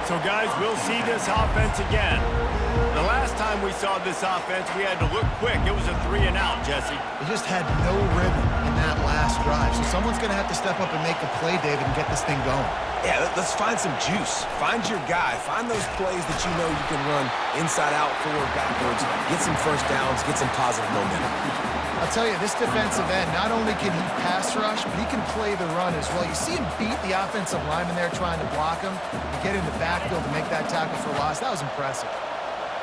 So, guys, we'll see this offense again. The last time we saw this offense, we had to look quick. It was a 3-and-out, Jesse. They just had no rhythm in that last drive. So someone's going to have to step up and make a play, David, and get this thing going. Yeah, let's find some juice. Find your guy. Find those plays that you know you can run inside out, forward, backwards, get some first downs, get some positive momentum. I'll tell you, this defensive end, not only can he pass rush, but he can play the run as well. You see him beat the offensive lineman there trying to block him and get in the backfield to make that tackle for loss. That was impressive.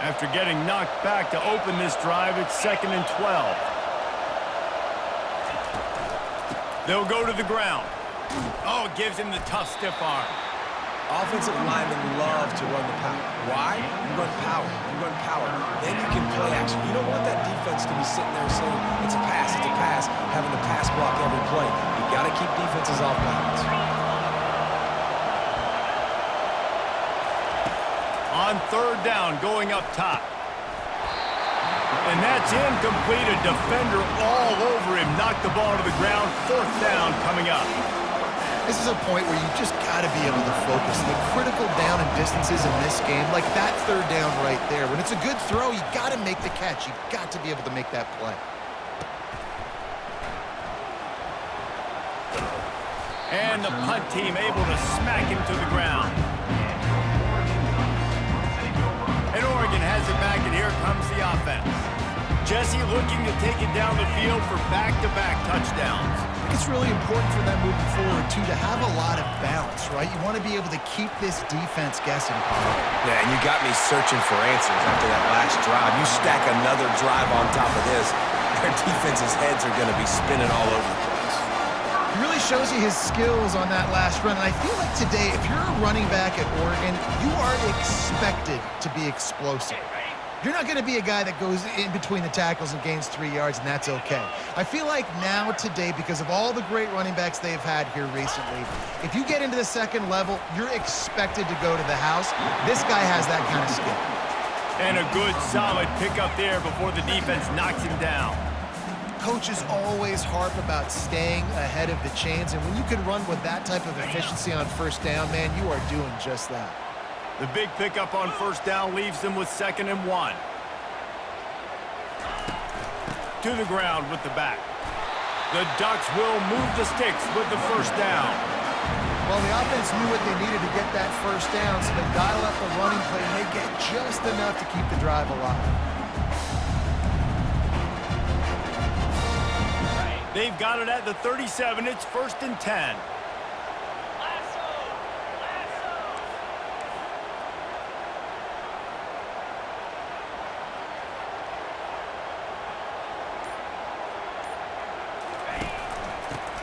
After getting knocked back to open this drive, it's 2nd and 12. They'll go to the ground. Oh, it gives him the tough, stiff arm. Offensive linemen love to run the power. Why? You run power. You run power. Then you can play action. You don't want that defense to be sitting there saying, it's a pass, having to pass block every play. You got to keep defenses off balance. On 3rd down, going up top. And that's incomplete. A defender all over him. Knocked the ball to the ground. 4th down coming up. This is a point where you just got to be able to focus. The critical down and distances in this game, like that 3rd down right there. When it's a good throw, you got to make the catch. You got to be able to make that play. And the punt team able to smack him to the ground. And Oregon has it back, and here comes the offense. Jesse looking to take it down the field for back-to-back touchdowns. It's really important for them moving forward, too, to have a lot of balance, right? You want to be able to keep this defense guessing. Yeah, and you got me searching for answers after that last drive. You stack another drive on top of this, their defense's heads are going to be spinning all over the place. It really shows you his skills on that last run, and I feel like today, if you're a running back at Oregon, you are expected to be explosive. You're not going to be a guy that goes in between the tackles and gains 3 yards, and that's okay. I feel like now, today, because of all the great running backs they've had here recently, if you get into the 2nd level, you're expected to go to the house. This guy has that kind of skill. And a good, solid pickup there before the defense knocks him down. Coaches always harp about staying ahead of the chains, and when you can run with that type of efficiency on 1st down, man, you are doing just that. The big pickup on 1st down leaves them with 2nd and 1. To the ground with the back. The Ducks will move the sticks with the 1st down. Well, the offense knew what they needed to get that 1st down, so they dial up the running play, and they get just enough to keep the drive alive. They've got it at the 37. It's 1st and 10.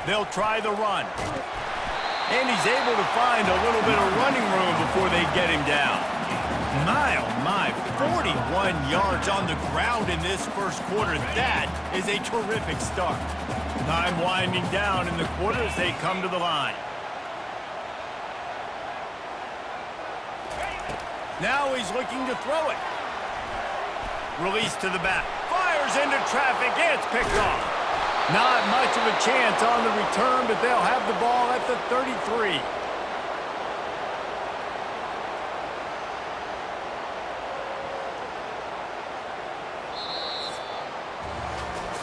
They'll try the run. And he's able to find a little bit of running room before they get him down. My, oh my, 41 yards on the ground in this 1st quarter. That is a terrific start. Time winding down in the quarter as they come to the line. Now he's looking to throw it. Release to the back. Fires into traffic. It's picked off. Not much of a chance on the return, but they'll have the ball at the 33.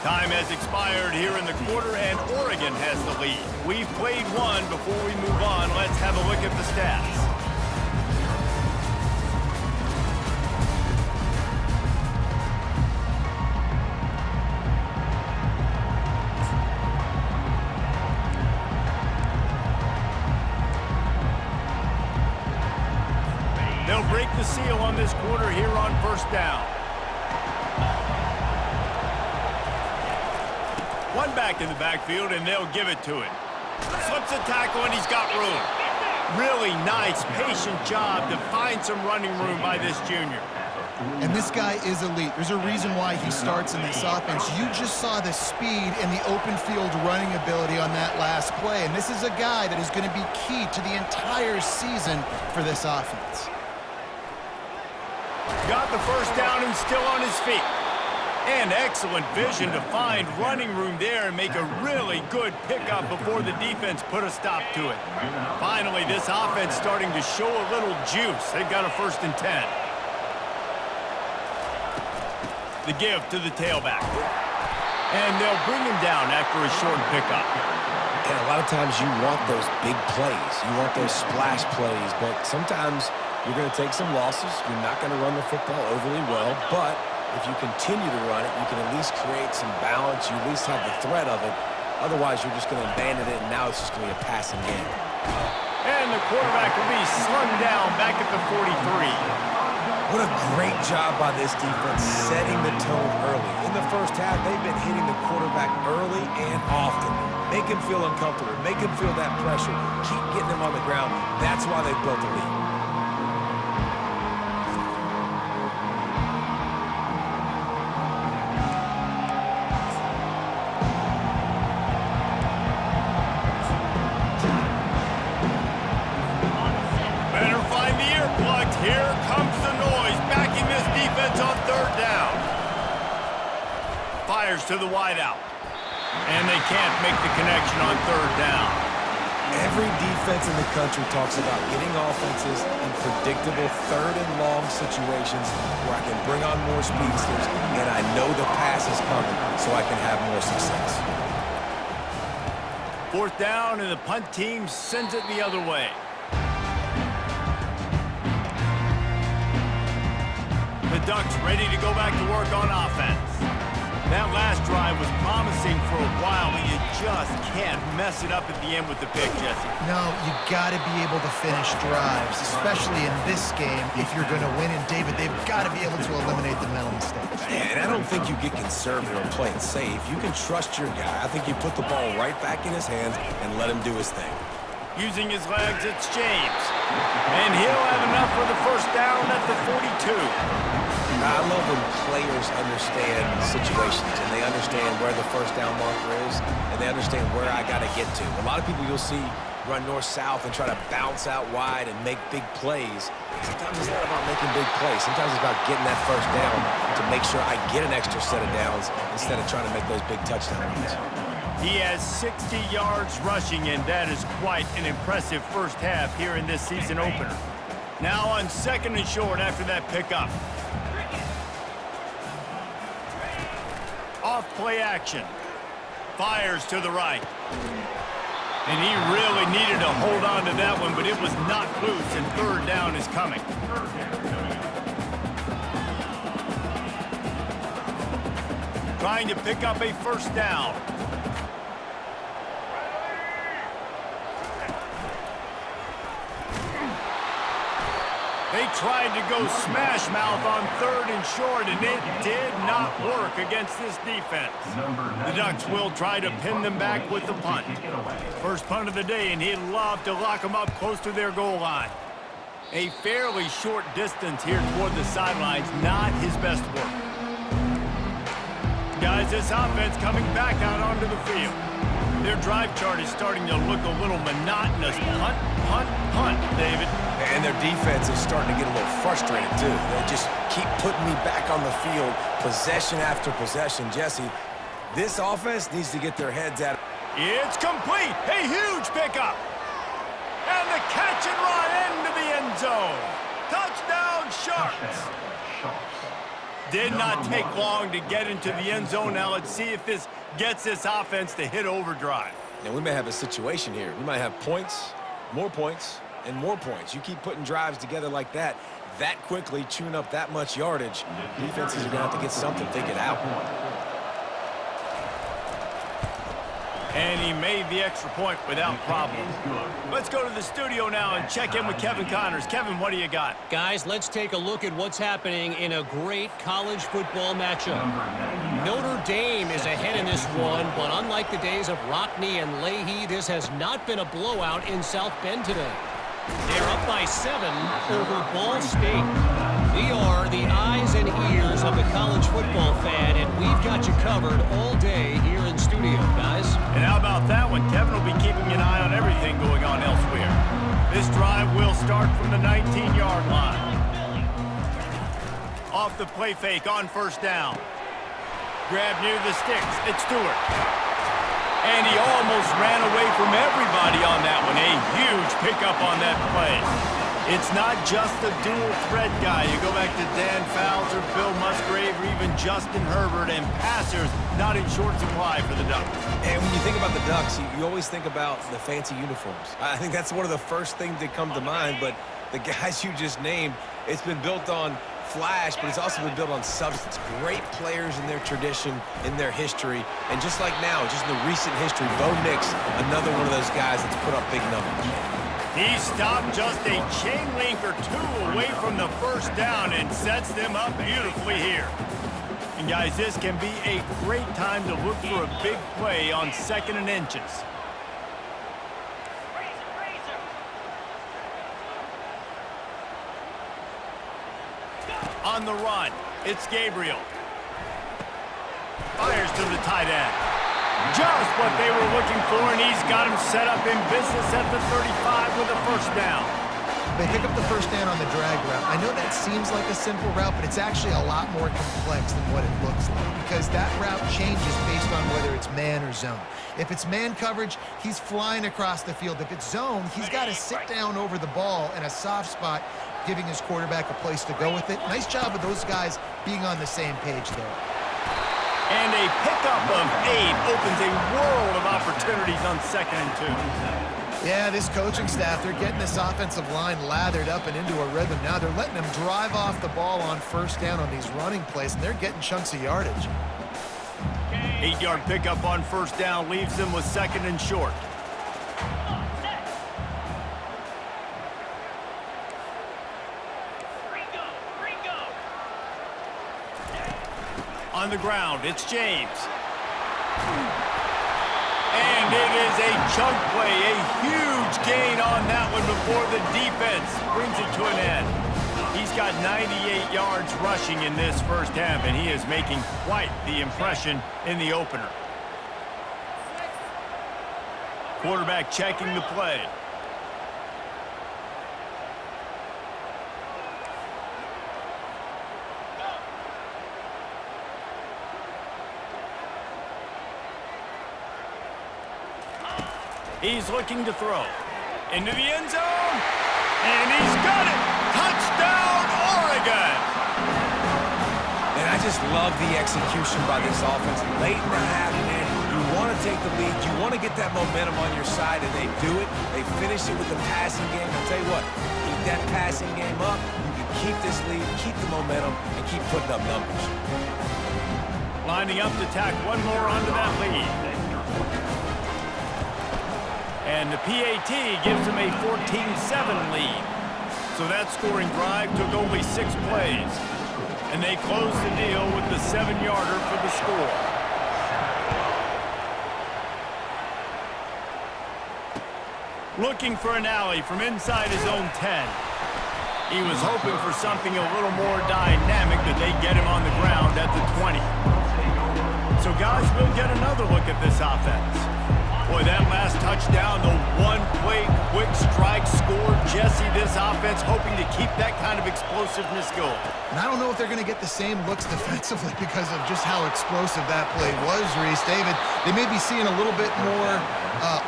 Time has expired here in the quarter, and Oregon has the lead. We've played one. Before we move on, let's have a look at the stats. They'll break the seal on this quarter here on 1st down. One back in the backfield, and they'll give it to him. Slips a tackle, and he's got room. Really nice, patient job to find some running room by this junior. And this guy is elite. There's a reason why he starts in this offense. You just saw the speed and the open field running ability on that last play, and this is a guy that is going to be key to the entire season for this offense. Got the 1st down and still on his feet. And excellent vision to find running room there and make a really good pickup before the defense put a stop to it. Finally, this offense starting to show a little juice. They've got a 1st and 10. The give to the tailback. And they'll bring him down after a short pickup. And a lot of times you want those big plays. You want those splash plays, but sometimes you're going to take some losses. You're not going to run the football overly well, but if you continue to run it, you can at least create some balance. You at least have the threat of it. Otherwise, you're just going to abandon it, and now it's just going to be a passing game. And the quarterback will be slung down back at the 43. What a great job by this defense setting the tone early. In the first half, they've been hitting the quarterback early and often. Make him feel uncomfortable. Make him feel that pressure. Keep getting him on the ground. That's why they've built a lead. Here comes the noise, backing this defense on 3rd down. Fires to the wideout. And they can't make the connection on 3rd down. Every defense in the country talks about getting offenses in predictable 3rd and long situations where I can bring on more speedsters and I know the pass is coming so I can have more success. 4th down and the punt team sends it the other way. The Ducks ready to go back to work on offense. That last drive was promising for a while, but you just can't mess it up at the end with the pick, Jesse. No, you got to be able to finish drives, especially in this game if you're going to win. And, David, they've got to be able to eliminate the mental mistakes. And I don't think you get conservative or play it safe. You can trust your guy. I think you put the ball right back in his hands and let him do his thing. Using his legs, it's James. And he'll have enough for the 1st down at the 42. I love when players understand situations and they understand where the 1st down marker is and they understand where I got to get to. A lot of people you'll see run north-south and try to bounce out wide and make big plays. Sometimes it's not about making big plays. Sometimes it's about getting that 1st down to make sure I get an extra set of downs instead of trying to make those big touchdown runs. He has 60 yards rushing, and that is quite an impressive 1st half here in this season opener. Now on 2nd and short after that pickup. Off play action. Fires to the right. And he really needed to hold on to that one, but it was not loose, and 3rd down is coming. Trying to pick up a 1st down. They tried to go smash mouth on 3rd and short, and it did not work against this defense. The Ducks will try to pin them back with the punt. First punt of the day, and he'd love to lock them up close to their goal line. A fairly short distance here toward the sidelines, not his best work. Guys, this offense coming back out onto the field. Their drive chart is starting to look a little monotonous. Punt, punt, punt, David. And their defense is starting to get a little frustrated, too. They just keep putting me back on the field, possession after possession. Jesse, this offense needs to get their heads at it. It's complete. A huge pickup. And the catch and run into the end zone. Touchdown, Sharks. Did not take long to get into the end zone. Now let's see if this gets this offense to hit overdrive. Now we may have a situation here. We might have points, and more points. You keep putting drives together like that quickly, chewing up that much yardage, defenses are going to have to get something figured out. And he made the extra point without problem. Let's go to the studio now and check in with Kevin Connors. Kevin, what do you got? Guys, let's take a look at what's happening in a great college football matchup. Notre Dame is ahead in this one, but unlike the days of Rockne and Leahy, this has not been a blowout in South Bend today. They're up by 7 over Ball State. We are the eyes and ears of the college football fan, and we've got you covered all day here in studio, guys. And how about that one? Kevin will be keeping an eye on everything going on elsewhere. This drive will start from the 19-yard line. Off the play fake on 1st down. Grab near the sticks. It's Stewart. And he almost ran away from everybody on that one. A huge pickup on that play. It's not just a dual threat guy. You go back to Dan Fouts or Bill Musgrave or even Justin Herbert, and passers not in short supply for the Ducks. And when you think about the Ducks, you always think about the fancy uniforms. I think that's one of the first things that come to mind, but the guys you just named, it's been built on flash, but it's also been built on substance. Great players in their tradition, in their history, and just like now, just in the recent history, Bo Nix, another one of those guys that's put up big numbers. He stopped just a chain link or two away from the first down and sets them up beautifully here. And guys, this can be a great time to look for a big play on 2nd and inches. On the run, it's Gabriel. Fires to the tight end. Just what they were looking for, and he's got him set up in business at the 35 with a first down. They pick up the first down on the drag route. I know that seems like a simple route, but it's actually a lot more complex than what it looks like, because that route changes based on whether it's man or zone. If it's man coverage, he's flying across the field. If it's zone, he's got to sit down over the ball in a soft spot, giving his quarterback a place to go with it. Nice job of those guys being on the same page there. And a pickup of 8 opens a world of opportunities on 2nd and 2. Yeah, this coaching staff, they're getting this offensive line lathered up and into a rhythm. Now they're letting them drive off the ball on first down on these running plays, and they're getting chunks of yardage. 8-yard pickup on first down leaves them with 2nd and short. On the ground, it's James. And it is a chunk play, a huge gain on that one before the defense brings it to an end. He's got 98 yards rushing in this first half, and he is making quite the impression in the opener. Quarterback checking the play. He's looking to throw. Into the end zone. And he's got it. Touchdown, Oregon. And I just love the execution by this offense. Late in the half, man, you want to take the lead. You want to get that momentum on your side, and they do it. They finish it with the passing game. I'll tell you what, keep that passing game up. You can keep this lead, keep the momentum, and keep putting up numbers. Lining up to tack one more onto that lead. And the PAT gives them a 14-7 lead. So that scoring drive took only 6 plays. And they close the deal with the 7-yarder for the score. Looking for an alley from inside his own 10. He was hoping for something a little more dynamic, but they get him on the ground at the 20. So guys, we'll get another look at this offense. Boy, that last touchdown, the one-play quick strike score. Jesse, this offense hoping to keep that kind of explosiveness going. And I don't know if they're going to get the same looks defensively because of just how explosive that play was, Reese. David, they may be seeing a little bit more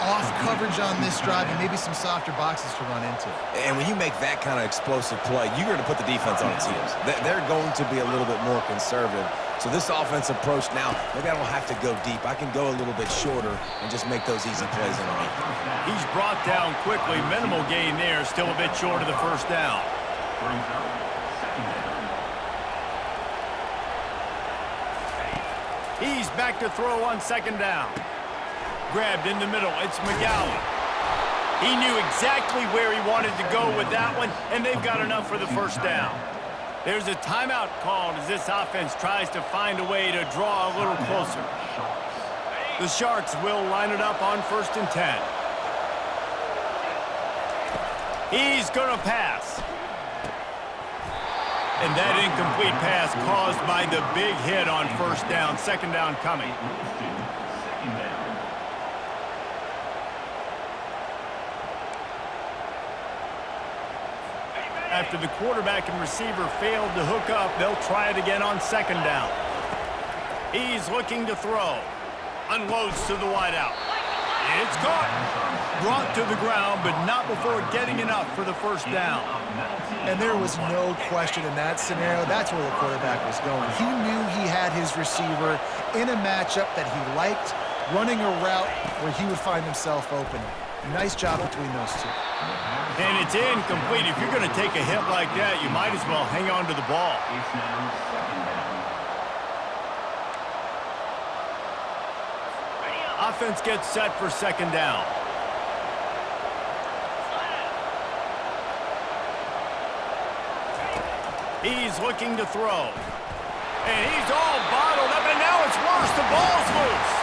off coverage on this drive and maybe some softer boxes to run into. And when you make that kind of explosive play, you're going to put the defense on its heels. They're going to be a little bit more conservative. So this offense approach now, maybe I don't have to go deep. I can go a little bit shorter and just make those easy plays underneath. He's brought down quickly. Minimal gain there. Still a bit short of the first down. He's back to throw on 2nd down. Grabbed in the middle. It's McGowan. He knew exactly where he wanted to go with that one, and they've got enough for the first down. There's a timeout called as this offense tries to find a way to draw a little closer. The Sharks will line it up on 1st and 10. He's going to pass. And that incomplete pass caused by the big hit on first down. 2nd down coming. After the quarterback and receiver failed to hook up, they'll try it again on 2nd down. He's looking to throw. Unloads to the wideout. It's caught. Brought to the ground, but not before getting enough for the first down. And there was no question in that scenario. That's where the quarterback was going. He knew he had his receiver in a matchup that he liked, running a route where he would find himself open. Nice job between those two. And it's incomplete. If you're going to take a hit like that, you might as well hang on to the ball. Offense gets set for second down. He's looking to throw. And he's all bottled up, and now it's worse. The ball's loose.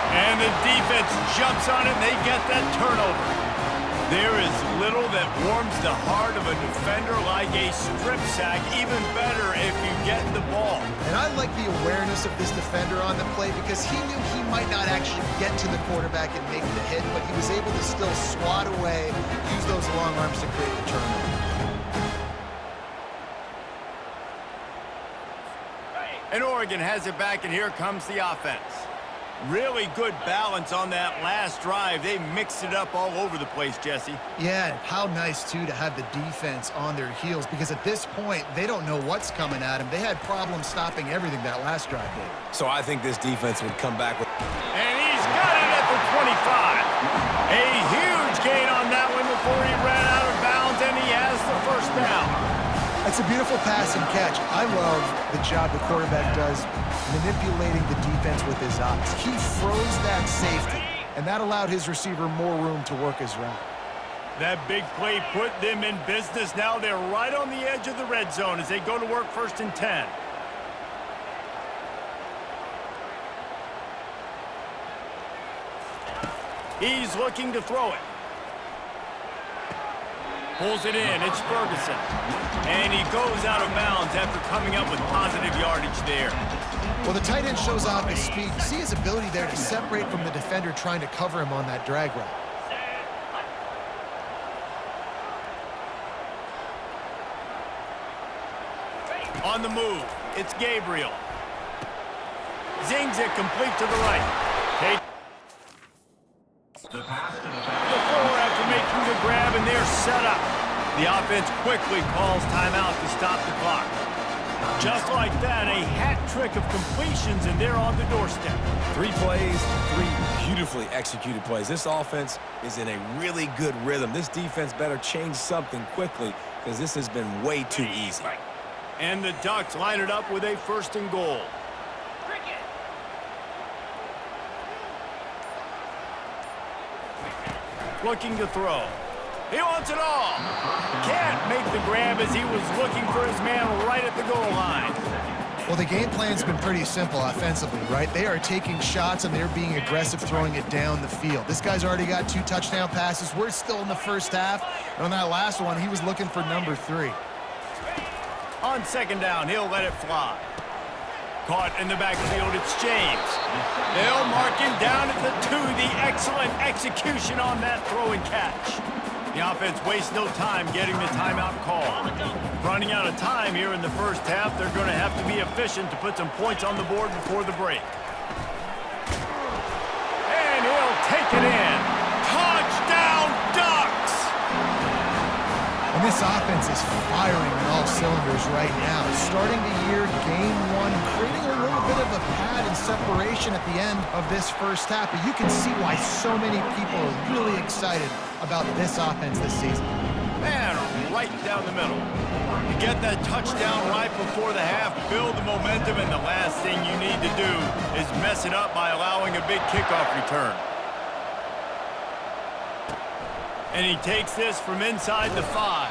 And the defense jumps on it, and they get that turnover. There is little that warms the heart of a defender like a strip sack. Even better if you get the ball. And I like the awareness of this defender on the play because he knew he might not actually get to the quarterback and make the hit, but he was able to still swat away, use those long arms to create the turnover. And Oregon has it back, and here comes the offense. Really good balance on that last drive. They mixed it up all over the place, Jesse. Yeah, how nice, too, to have the defense on their heels because at this point, they don't know what's coming at them. They had problems stopping everything that last drive did. So I think this defense would come back with... And he's got it at the 25. A huge gain on that one before he ran out of bounds, and he has the first down. That's a beautiful pass and catch. I love the job the quarterback does manipulating the defense with his eyes. He froze that safety, and that allowed his receiver more room to work his route. That big play put them in business. Now they're right on the edge of the red zone as they go to work 1st and 10. He's looking to throw it. Pulls it in. It's Ferguson. And he goes out of bounds after coming up with positive yardage there. Well, the tight end shows off his speed. You see his ability there to separate from the defender trying to cover him on that drag route. On the move, it's Gabriel. Zings it complete to the right. Okay. The four after making the grab, and they're set up. The offense quickly calls timeout to stop the clock. Just like that, a hat trick of completions, and they're on the doorstep. 3 plays, 3 beautifully executed plays. This offense is in a really good rhythm. This defense better change something quickly because this has been way too easy. And the Ducks line it up with a 1st and goal. Looking to throw. He wants it all. Can't make the grab as he was looking for his man right at the goal line. Well, the game plan's been pretty simple offensively, right? They are taking shots and they're being aggressive throwing it down the field. This guy's already got 2 touchdown passes. We're still in the first half. And on that last one, he was looking for number 3. On 2nd down, he'll let it fly. Caught in the backfield, it's James. They'll mark him down at the 2. The excellent execution on that throw and catch. The offense wastes no time getting the timeout call. Running out of time here in the first half, they're going to have to be efficient to put some points on the board before the break. And he'll take it in. Touchdown, Ducks! And this offense is firing on all cylinders right now. Starting the year, game 1, creating a little bit of a pad and separation at the end of this first half. But you can see why so many people are really excited about this offense this season. Man, right down the middle. You get that touchdown right before the half, build the momentum, and the last thing you need to do is mess it up by allowing a big kickoff return. And he takes this from inside the 5.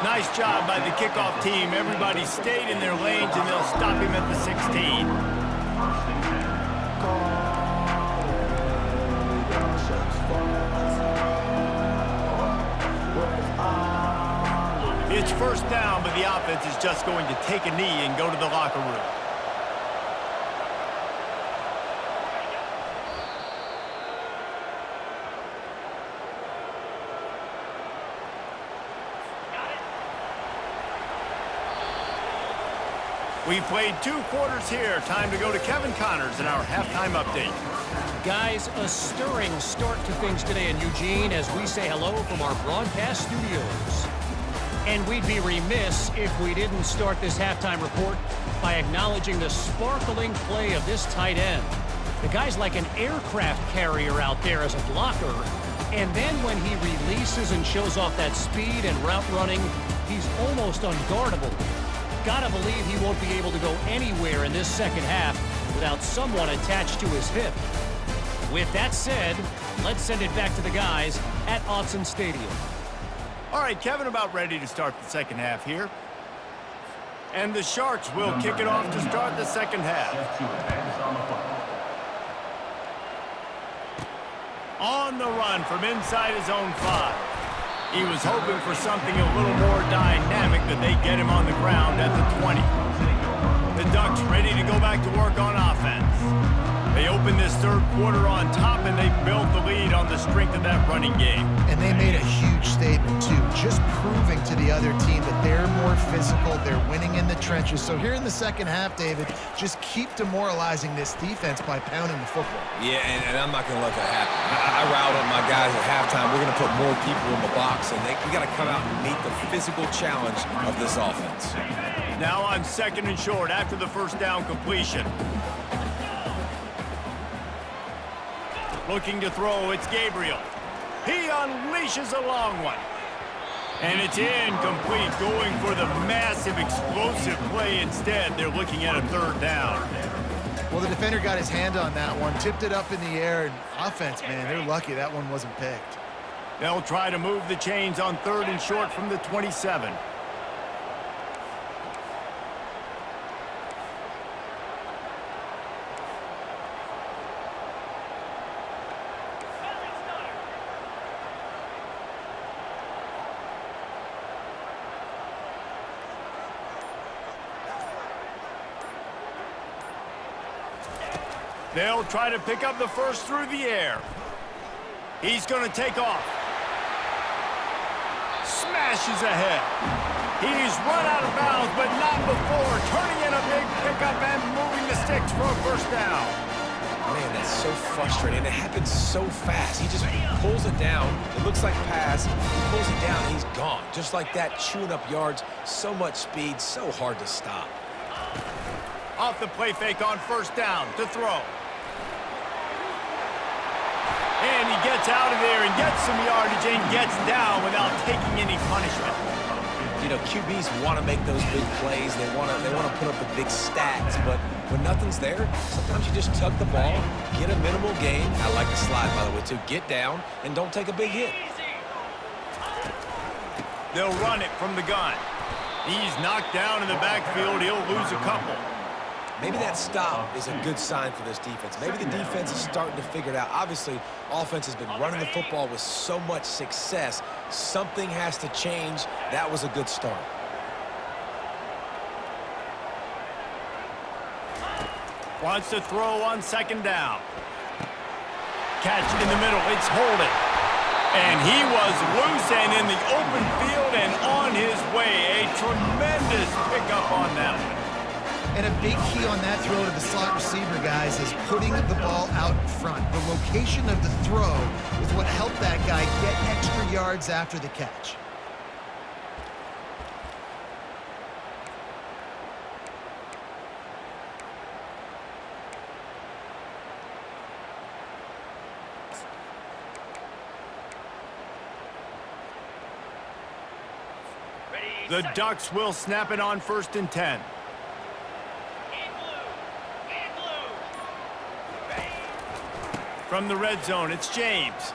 Nice job by the kickoff team. Everybody stayed in their lanes, and they'll stop him at the 16. It's 1st down, but the offense is just going to take a knee and go to the locker room. We've played 2 quarters here. Time to go to Kevin Connors in our halftime update. Guys, a stirring start to things today in Eugene as we say hello from our broadcast studios. And we'd be remiss if we didn't start this halftime report by acknowledging the sparkling play of this tight end. The guy's like an aircraft carrier out there as a blocker. And then when he releases and shows off that speed and route running, he's almost unguardable. Gotta believe he won't be able to go anywhere in this second half without someone attached to his hip. With that said, let's send it back to the guys at Autzen Stadium. All right, Kevin, about ready to start the second half here. And the Sharks will kick it off to start the second half. On the run from inside his own 5. He was hoping for something a little more dynamic that they get him on the ground at the 20. The Ducks ready to go back to work on offense. They opened this third quarter on top, and they built the lead on the strength of that running game. And they made a huge statement, too, just proving to the other team that they're more physical, they're winning in the trenches. So here in the second half, David, just keep demoralizing this defense by pounding the football. Yeah, and I'm not going to let that happen. I routed my guys at halftime. We're going to put more people in the box, and we got to come out and meet the physical challenge of this offense. Now on second and short after the first down completion. Looking to throw, it's Gabriel. He unleashes a long one. And it's incomplete, going for the massive explosive play instead. They're looking at a third down. Well, the defender got his hand on that one, tipped it up in the air, and offense, man, they're lucky that one wasn't picked. They'll try to move the chains on third and short from the 27. They'll try to pick up the first through the air. He's going to take off. Smashes ahead. He's run out of bounds, but not before turning in a big pickup and moving the sticks for a first down. Man, that's so frustrating. It happens so fast. He just pulls it down. It looks like pass. He pulls it down, he's gone. Just like that, chewing up yards. So much speed, so hard to stop. Off the play fake on first down to throw. And he gets out of there and gets some yardage and gets down without taking any punishment. You know, QBs want to make those big plays. They want to put up the big stats. But when nothing's there, sometimes you just tuck the ball, get a minimal gain. I like the slide, by the way, too. Get down and don't take a big hit. They'll run it from the gun. He's knocked down in the backfield. He'll lose a couple. Maybe that stop is a good sign for this defense. Maybe the defense is starting to figure it out. Obviously, offense has been running the football with so much success. Something has to change. That was a good start. Wants to throw on second down. Catch in the middle. It's holding. And he was loose and in the open field and on his way. A tremendous pickup on that one. And a big key on that throw to the slot receiver, guys, is putting the ball out in front. The location of the throw is what helped that guy get extra yards after the catch. The Ducks will snap it on first and 10. From the red zone, it's James.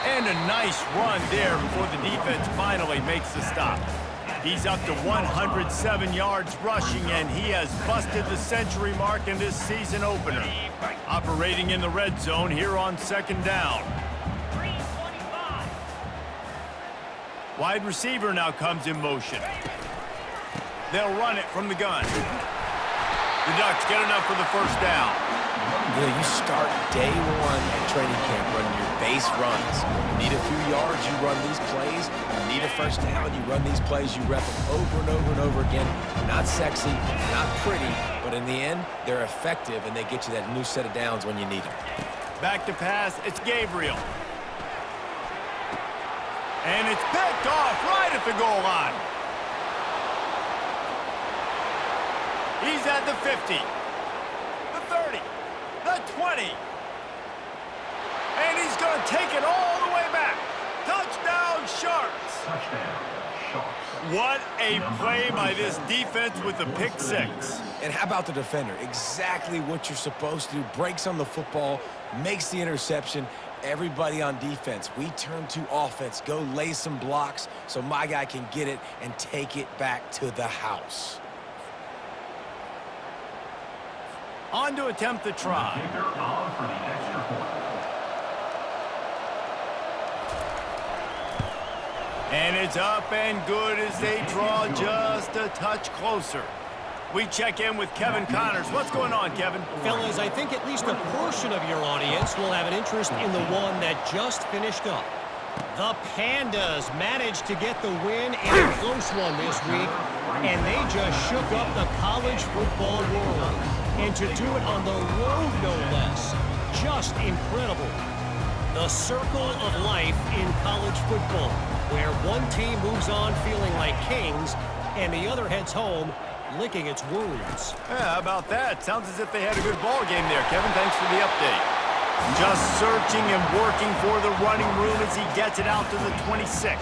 And a nice run there before the defense finally makes the stop. He's up to 107 yards rushing, and he has busted the century mark in this season opener. Operating in the red zone here on second down. Wide receiver now comes in motion. They'll run it from the gun. The Ducks get enough for the first down. You know, you start day one at training camp running your base runs. You need a few yards, you run these plays. You need a first down, you run these plays. You rep them over and over and over again. They're not sexy, not pretty, but in the end, they're effective, and they get you that new set of downs when you need them. Back to pass, it's Gabriel. And it's picked off right at the goal line. He's at the 50, the 30, the 20. And he's going to take it all the way back. Touchdown, Sharks. Touchdown, Sharks. What a play by this defense with the pick six. And how about the defender? Exactly what you're supposed to do. Breaks on the football, makes the interception. Everybody on defense, we turn to offense. Go lay some blocks so my guy can get it and take it back to the house. On to attempt the try. Kicker on for the extra point. And it's up and good as they draw just a touch closer. We check in with Kevin Connors. What's going on, Kevin? Fellas, I think at least a portion of your audience will have an interest in the one that just finished up. The Pandas managed to get the win in a close one this week, and they just shook up the college football world. And to do it on the road, no less. Just incredible. The circle of life in college football, where one team moves on feeling like kings, and the other heads home licking its wounds. Yeah, how about that? Sounds as if they had a good ball game there, Kevin. Thanks for the update. Just searching and working for the running room as he gets it out to the 26.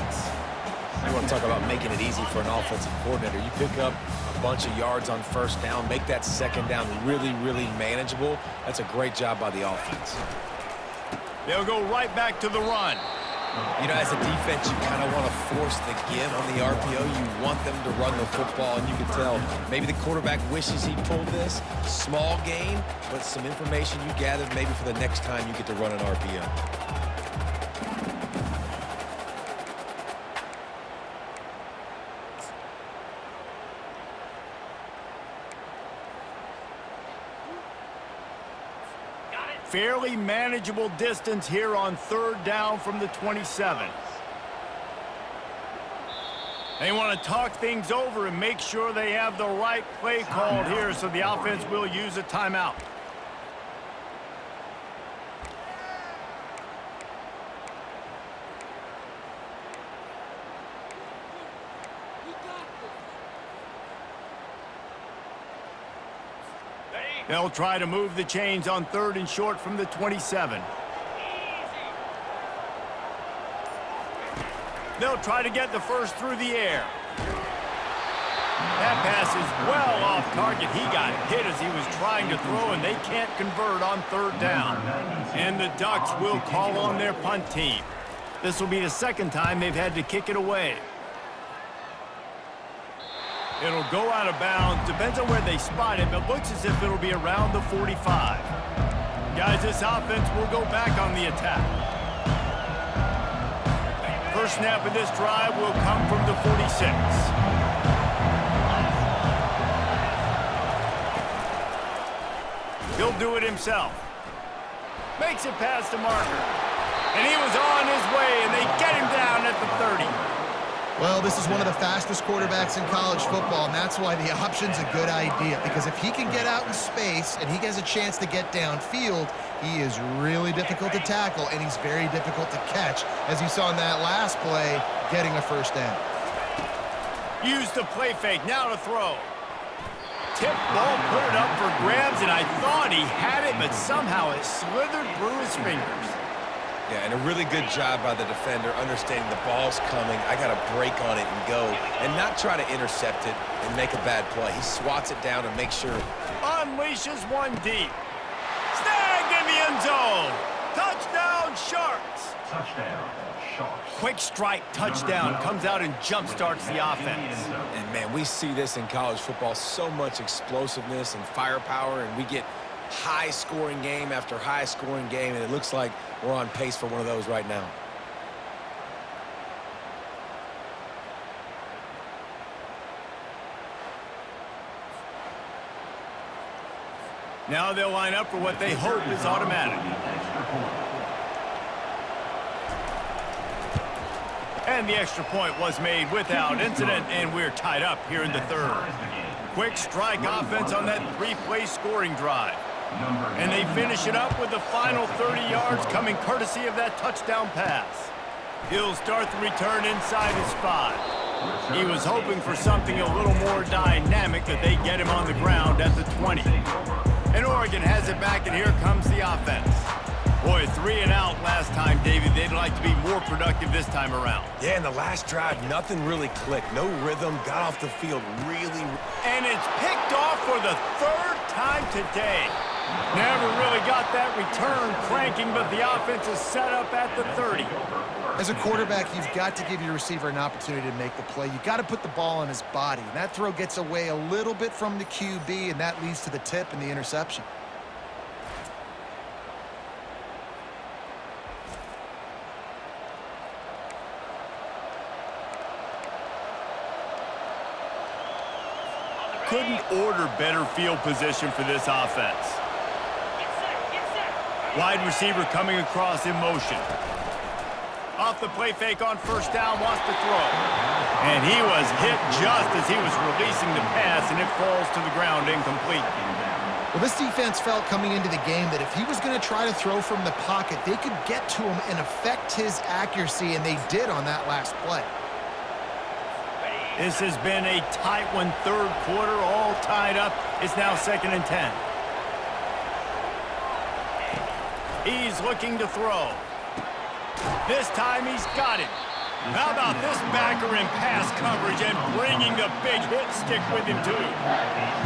You want to talk about making it easy for an offensive coordinator. You pick up a bunch of yards on first down, make that second down really, really manageable. That's a great job by the offense. They'll go right back to the run. You know, as a defense, you kind of want to force the give on the RPO. You want them to run the football, and you can tell maybe the quarterback wishes he pulled this. Small gain, but some information you gathered maybe for the next time you get to run an RPO. Fairly manageable distance here on third down from the 27. They want to talk things over and make sure they have the right play called here, so the offense will use a timeout. They'll try to move the chains on third and short from the 27. They'll try to get the first through the air. That pass is well off target. He got hit as he was trying to throw, and they can't convert on third down. And the Ducks will call on their punt team. This will be the second time they've had to kick it away. It'll go out of bounds. Depends on where they spot it, but looks as if it'll be around the 45. Guys, this offense will go back on the attack. First snap of this drive will come from the 46. He'll do it himself. Makes it past the marker. And he was on his way, and they get him down at the 30. Well, this is one of the fastest quarterbacks in college football, and that's why the option's a good idea, because if he can get out in space and he has a chance to get downfield, he is really difficult to tackle, and he's very difficult to catch, as you saw in that last play, getting a first down. Use the play fake, now to throw. Tip ball, put it up for grabs, and I thought he had it, but somehow it slithered through his fingers. Yeah, and a really good job by the defender understanding the ball's coming. I got to break on it and go, and not try to intercept it and make a bad play. He swats it down and makes sure. Unleashes one deep. Snagged in the end zone. Touchdown, Sharks. Touchdown, Sharks. Quick strike touchdown comes out and jump-starts the offense. And, man, we see this in college football, so much explosiveness and firepower, and we get high-scoring game after high-scoring game, and it looks like we're on pace for one of those right now. Now they'll line up for what they hope is automatic. And the extra point was made without incident, and we're tied up here in the third. Quick strike offense on that three-play scoring drive. And they finish it up with the final 30 yards coming courtesy of that touchdown pass. He'll start the return inside his 5. He was hoping for something a little more dynamic, that they get him on the ground at the 20. And Oregon has it back, and here comes the offense. Boy, 3 and out last time, David. They'd like to be more productive this time around. Yeah, in the last drive, nothing really clicked. No rhythm, got off the field really. And it's picked off for the 3rd time today. Never really got that return cranking, but the offense is set up at the 30. As a quarterback, you've got to give your receiver an opportunity to make the play. You've got to put the ball on his body. And that throw gets away a little bit from the QB, and that leads to the tip and the interception. Couldn't order better field position for this offense. Wide receiver coming across in motion. Off the play fake on first down, wants to throw. And he was hit just as he was releasing the pass, and it falls to the ground incomplete. Well, this defense felt coming into the game that if he was going to try to throw from the pocket, they could get to him and affect his accuracy, and they did on that last play. This has been a tight one, third quarter, all tied up. It's now 2nd and 10. He's looking to throw. This time he's got it. How about this backer in pass coverage and bringing the big hit stick with him too?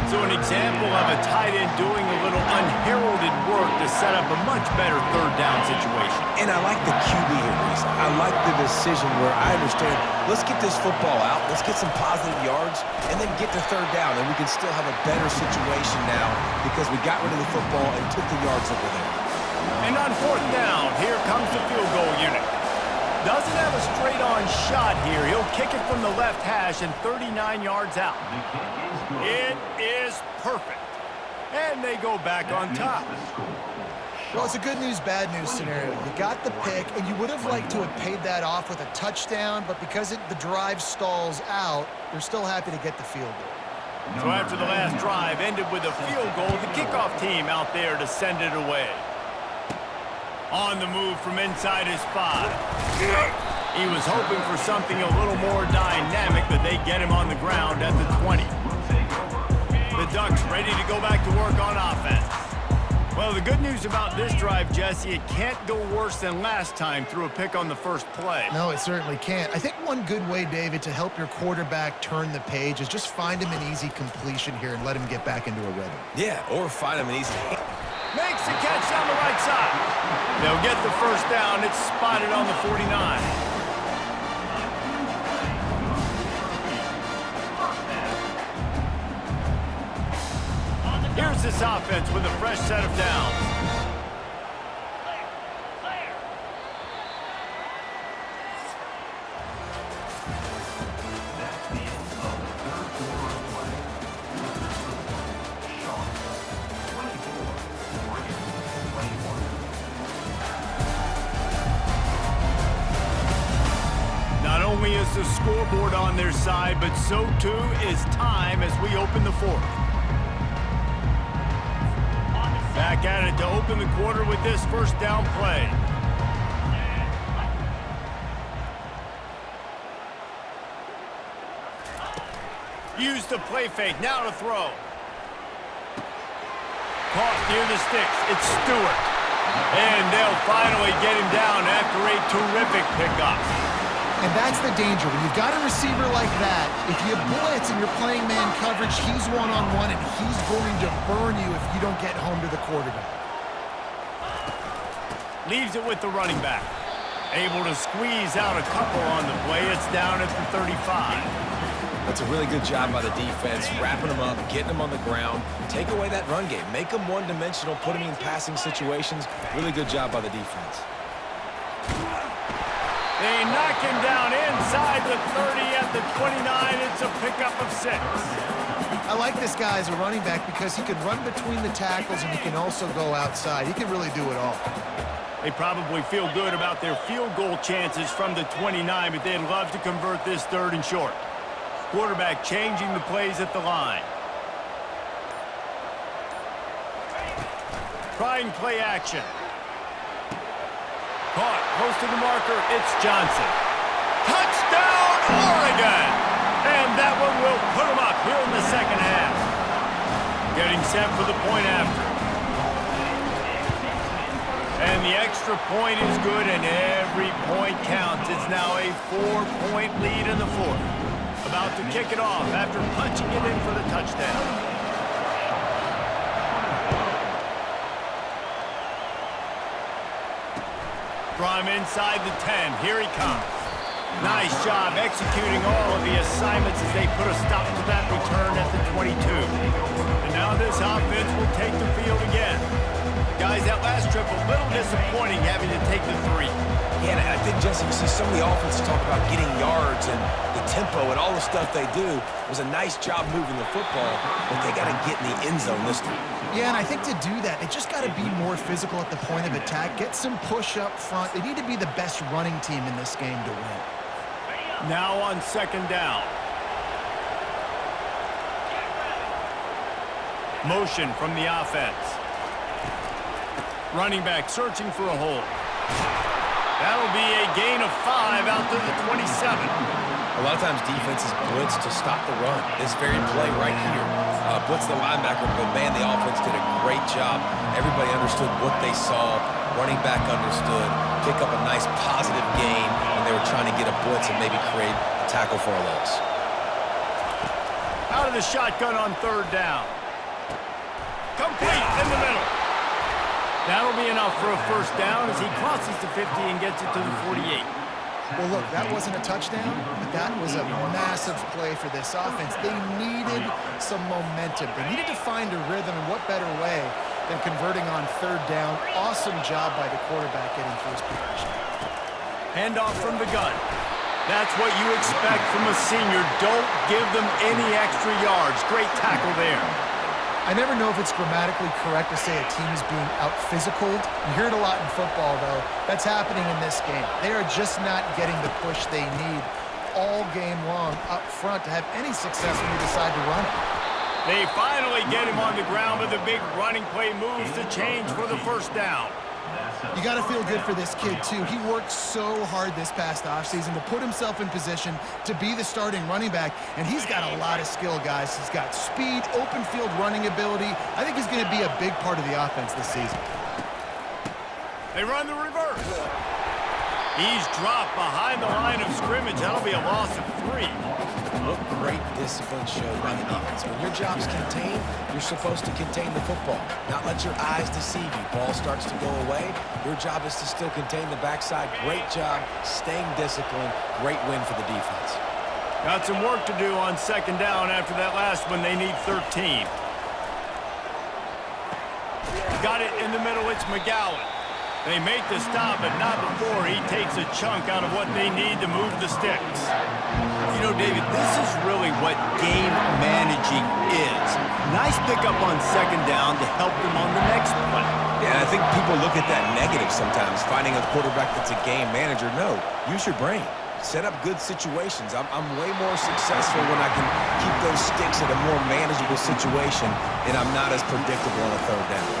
So an example of a tight end doing a little unheralded work to set up a much better 3rd down situation. And I like the QB here, Reese. I like the decision where I understand, let's get this football out, let's get some positive yards, and then get to 3rd down, and we can still have a better situation now because we got rid of the football and took the yards over there. And on 4th down, here comes the field goal unit. Doesn't have a straight-on shot here. He'll kick it from the left hash and 39 yards out. It is perfect. And they go back on top. Well, it's a good news, bad news scenario. You got the pick, and you would have liked to have paid that off with a touchdown, but because the drive stalls out, they're still happy to get the field goal. So after the last drive ended with a field goal, the kickoff team out there to send it away. On the move from inside his 5. He was hoping for something a little more dynamic, but they get him on the ground at the 20. The Ducks ready to go back to work on offense. Well, the good news about this drive, Jesse, it can't go worse than last time through a pick on the first play. No, it certainly can't. I think one good way, David, to help your quarterback turn the page is just find him an easy completion here and let him get back into a rhythm. Yeah, or find him an easy... Makes the catch on the right side. They'll get the first down. It's spotted on the 49. Here's this offense with a fresh set of downs. Not only is the scoreboard on their side, but so too is time as we open the 4th. Back at it to open the quarter with this first down play. Use the play fake, now to throw. Caught near the sticks, it's Stewart. And they'll finally get him down after a terrific pickup. And that's the danger. When you've got a receiver like that, if you blitz and you're playing man coverage, he's one-on-one, and he's going to burn you if you don't get home to the quarterback. Leaves it with the running back. Able to squeeze out a couple on the play. It's down at the 35. That's a really good job by the defense, wrapping them up, getting them on the ground, take away that run game, make them one-dimensional, put them in passing situations. Really good job by the defense. They knock him down inside the 30 at the 29. It's a pickup of 6. I like this guy as a running back because he can run between the tackles and he can also go outside. He can really do it all. They probably feel good about their field goal chances from the 29, but they'd love to convert this 3rd and short. Quarterback changing the plays at the line. Trying play action. Caught close to the marker. It's Johnson. Touchdown, Oregon! And that one will put them up here in the second half. Getting set for the point after. And the extra point is good, and every point counts. It's now a 4-point lead in the 4th. About to kick it off after punching it in for the touchdown. From inside the 10, here he comes. Nice job executing all of the assignments as they put a stop to that return at the 22. And now this offense will take the field again. Guys, that last trip, a little disappointing having to take the 3. Yeah, and I think, Jesse, you see some of the offenses talk about getting yards and the tempo and all the stuff they do. It was a nice job moving the football, but they got to get in the end zone this time. Yeah, and I think to do that, they just got to be more physical at the point of attack, get some push up front. They need to be the best running team in this game to win. Now on 2nd down. Motion from the offense. Running back searching for a hole. That'll be a gain of 5 out to the 27. A lot of times defenses blitz to stop the run. This very play right here. Blitz the linebacker, but man, the offense did a great job. Everybody understood what they saw. Running back understood. Pick up a nice positive gain when they were trying to get a blitz and maybe create a tackle for a loss. Out of the shotgun on 3rd down. Complete in the middle. That'll be enough for a 1st down as he crosses the 50 and gets it to the 48. Well, look, that wasn't a touchdown, but that was a massive play for this offense. They needed some momentum. They needed to find a rhythm, and what better way than converting on 3rd down. Awesome job by the quarterback getting first possession. Handoff from the gun. That's what you expect from a senior. Don't give them any extra yards. Great tackle there. I never know if it's grammatically correct to say a team is being out-physicaled. You hear it a lot in football, though. That's happening in this game. They are just not getting the push they need all game long up front to have any success when they decide to run. They finally get him on the ground, but the big running play moves the change for the 1st down. You got to feel good for this kid, too. He worked so hard this past offseason to put himself in position to be the starting running back, and he's got a lot of skill, guys. He's got speed, open field running ability. I think he's going to be a big part of the offense this season. They run the reverse. He's dropped behind the line of scrimmage. That'll be a loss of 3. What great discipline showed by the defense. When your job's contained, you're supposed to contain the football, not let your eyes deceive you. Ball starts to go away. Your job is to still contain the backside. Great job staying disciplined. Great win for the defense. Got some work to do on 2nd down after that last one. They need 13. Got it in the middle. It's McGowan. They make the stop, but not before he takes a chunk out of what they need to move the sticks. You know, David, this is really what game managing is. Nice pickup on 2nd down to help them on the next play. Yeah, I think people look at that negative sometimes, finding a quarterback that's a game manager. No, use your brain. Set up good situations. I'm way more successful when I can keep those sticks at a more manageable situation, and I'm not as predictable on a 3rd down.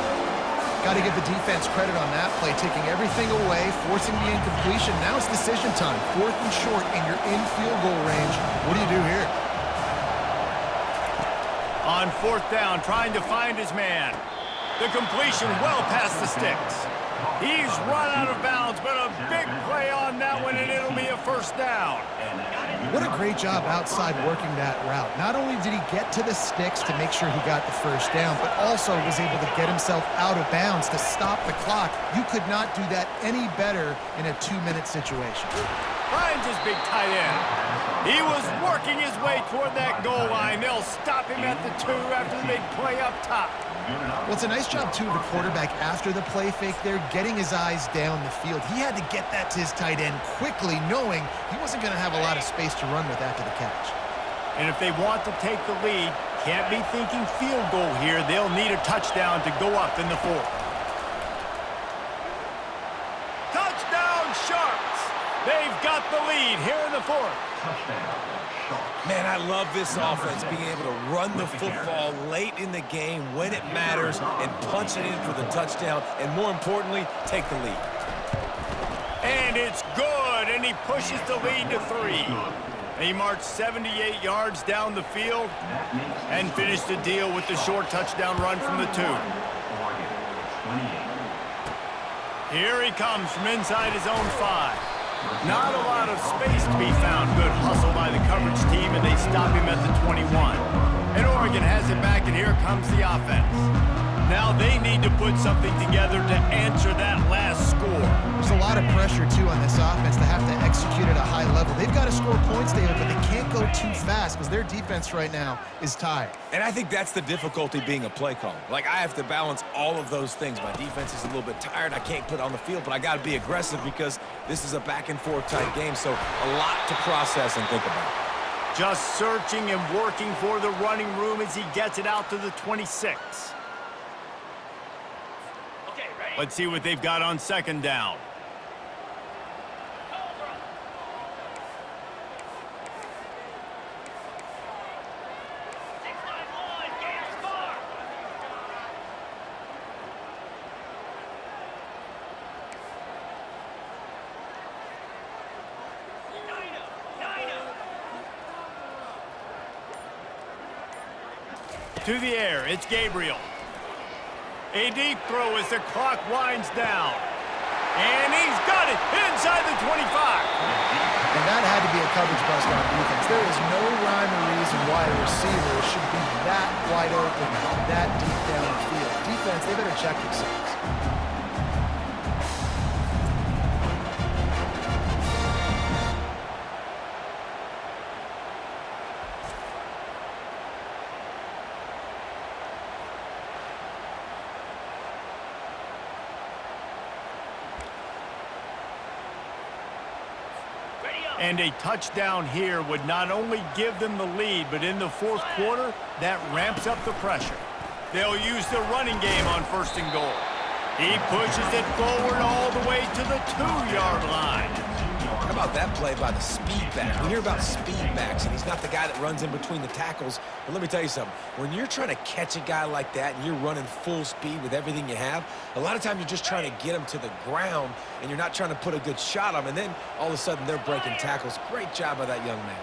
Got to give the defense credit on that play, taking everything away, forcing the incompletion. Now it's decision time. 4th and short, and you're in field goal range. What do you do here? On 4th down, trying to find his man. The completion well past the sticks. He's run out of bounds, but a big play on that one, and it'll be a 1st down. What a great job outside working that route. Not only did he get to the sticks to make sure he got the 1st down, but also was able to get himself out of bounds to stop the clock. You could not do that any better in a 2-minute situation. Finds his big tight end. He was working his way toward that goal line. They'll stop him at the 2 after the big play up top. Well, it's a nice job, too, of the quarterback after the play fake there, getting his eyes down the field. He had to get that to his tight end quickly, knowing he wasn't going to have a lot of space to run with after the catch. And if they want to take the lead, can't be thinking field goal here. They'll need a touchdown to go up in the fourth. Touchdown, Sharks! They've got the lead here in the fourth. Touchdown, Sharks. Man, I love this offense, being able to run the football late in the game when it matters and punch it in for the touchdown, and more importantly, take the lead. And it's good, and he pushes the lead to 3. He marched 78 yards down the field and finished the deal with the short touchdown run from the 2. Oregon, 28. Here he comes from inside his own 5. Not a lot of space to be found. Good hustle by the coverage team, and they stop him at the 21. And Oregon has it back, and here comes the offense. Now they need to put something together to answer that last score. There's a lot of pressure, too, on this offense. They have to execute at a high level. They've got to score points, David, but they can't go too fast because their defense right now is tired. And I think that's the difficulty being a play caller. Like, I have to balance all of those things. My defense is a little bit tired. I can't put it on the field, but I got to be aggressive because this is a back-and-forth type game, so a lot to process and think about. Just searching and working for the running room as he gets it out to the 26. Let's see what they've got on second down. To the air, it's Gabriel. A deep throw as the clock winds down. And he's got it inside the 25. And that had to be a coverage bust on defense. There is no rhyme or reason why a receiver should be that wide open, that deep down the field. Defense, they better check themselves. And a touchdown here would not only give them the lead, but in the fourth quarter, that ramps up the pressure. They'll use the running game on first and goal. He pushes it forward all the way to the 2-yard line. How about that play by the speed back? We hear about speed backs, and he's not the guy that runs in between the tackles. But let me tell you something. When you're trying to catch a guy like that and you're running full speed with everything you have, a lot of times you're just trying to get him to the ground, and you're not trying to put a good shot on him, and then all of a sudden they're breaking tackles. Great job by that young man.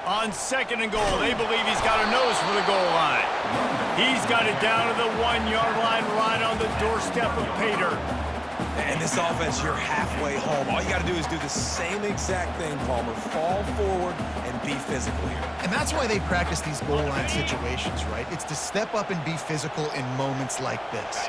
On second and goal, they believe he's got a nose for the goal line. He's got it down to the 1-yard line right on the doorstep of Pater. And this offense, you're halfway home. All you got to do is do the same exact thing, Palmer. Fall forward and be physical here. And that's why they practice these goal line situations, right? It's to step up and be physical in moments like this.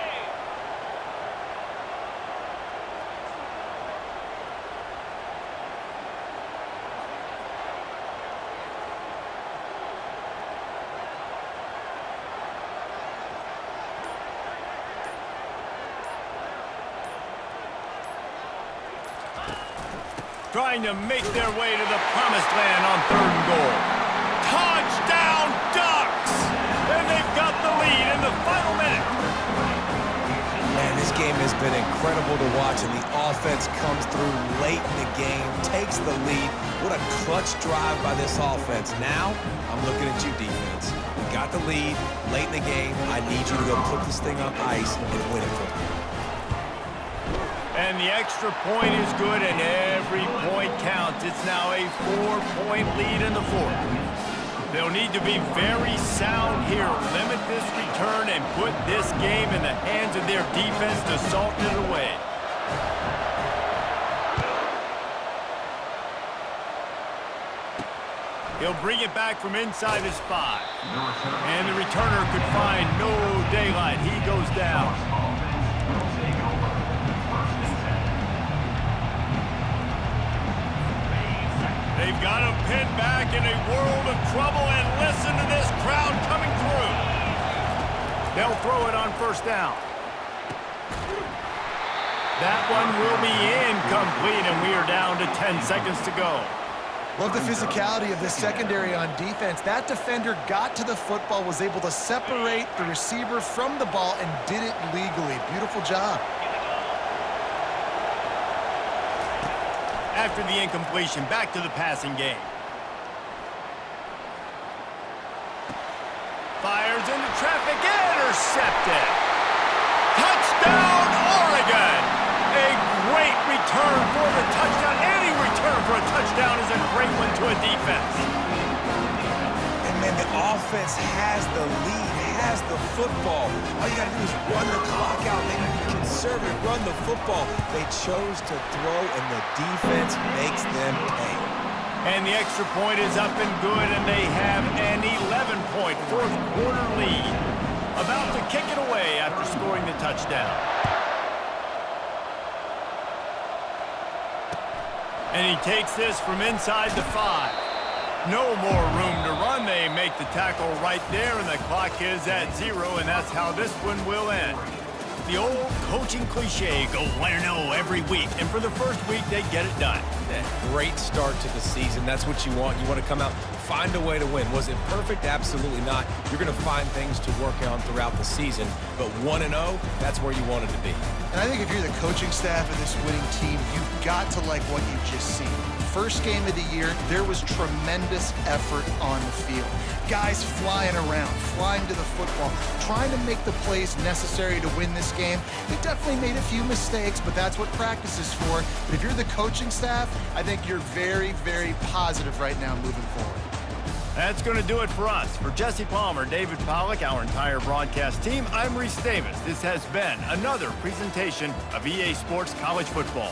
Trying to make their way to the promised land on third and goal. Touchdown, Ducks! And they've got the lead in the final minute. Man, this game has been incredible to watch, and the offense comes through late in the game, takes the lead. What a clutch drive by this offense. Now, I'm looking at you, defense. We got the lead late in the game. I need you to go put this thing on ice and win it for me. And the extra point is good, and every point counts. It's now a 4-point lead in the fourth. They'll need to be very sound here, limit this return, and put this game in the hands of their defense to salt it away. He'll bring it back from inside his 5. And the returner could find no daylight. He goes down. They've got him pinned back in a world of trouble, and listen to this crowd coming They'll throw it on first down. That one will be incomplete, and we are down to 10 seconds to go. Love the physicality of this secondary on defense. That defender got to the football, was able to separate the receiver from the ball, and did it legally. Beautiful job. After the incompletion, back to the passing game. Fires into traffic, intercepted. Touchdown, Oregon! A great return for the touchdown. Any return for a touchdown is a great one to a defense. And man, the offense has the lead, has the football. All you got to do is run the clock out, maybe be conservative, run the football. They chose to throw, and the defense makes them pay. And the extra point is up and good, and they have an 11-point fourth-quarter lead. About to kick it away after scoring the touchdown. And he takes this from inside the 5. No more room to run. They make the tackle right there, and the clock is at 0, and that's how this one will end. The old coaching cliche, go 1-0 every week, and for the first week, they get it done. Great start to the season. That's what you want. You want to come out, find a way to win. Was it perfect? Absolutely not. You're going to find things to work on throughout the season, but 1-0, that's where you wanted to be. And I think if you're the coaching staff of this winning team, you've got to like what you've just seen. First game of the year, there was tremendous effort on the field. Guys flying around, flying to the football, trying to make the plays necessary to win this game. They definitely made a few mistakes, but that's what practice is for. But if you're the coaching staff, I think you're very, very positive right now moving forward. That's going to do it for us. For Jesse Palmer, David Pollack, our entire broadcast team, I'm Reese Davis. This has been another presentation of EA Sports College Football.